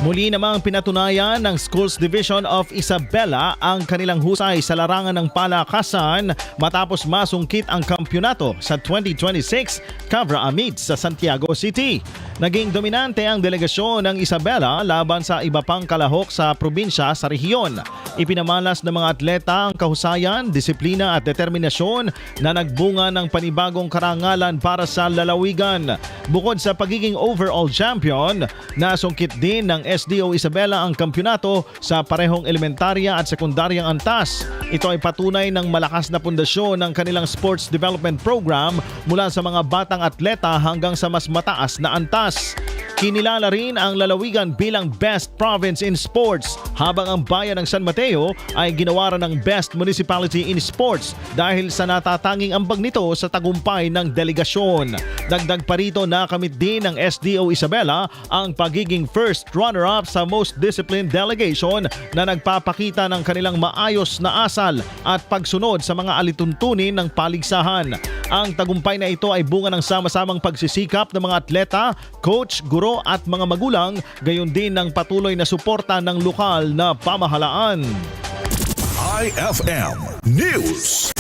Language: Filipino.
Muli namang pinatunayan ng Schools Division of Isabela ang kanilang husay sa larangan ng palakasan matapos masungkit ang kampyonato sa 2026 Cabra Amids sa Santiago City. Naging dominante ang delegasyon ng Isabela laban sa iba pang kalahok sa probinsya sa rehiyon. Ipinamalas ng mga atleta ang kahusayan, disiplina at determinasyon na nagbunga ng panibagong karangalan para sa lalawigan. Bukod sa pagiging overall champion, nasungkit din ng SDO Isabela ang kampyonato sa parehong elementarya at sekundaryang antas. Ito ay patunay ng malakas na pundasyon ng kanilang sports development program mula sa mga batang atleta hanggang sa mas mataas na antas. Kinilala rin ang lalawigan bilang Best Province in Sports habang ang bayan ng San Mateo ay ginawaran ng Best Municipality in Sports dahil sa natatanging ambag nito sa tagumpay ng delegasyon. Dagdag pa rito nakamit din ng SDO Isabela ang pagiging first runner-up sa Most Disciplined Delegation na nagpapakita ng kanilang maayos na asal at pagsunod sa mga alituntunin ng paligsahan. Ang tagumpay na ito ay bunga ng sama-samang pagsisikap ng mga atleta, coach, guro at mga magulang, gayon din ng patuloy na suporta ng lokal na pamahalaan. IFM News.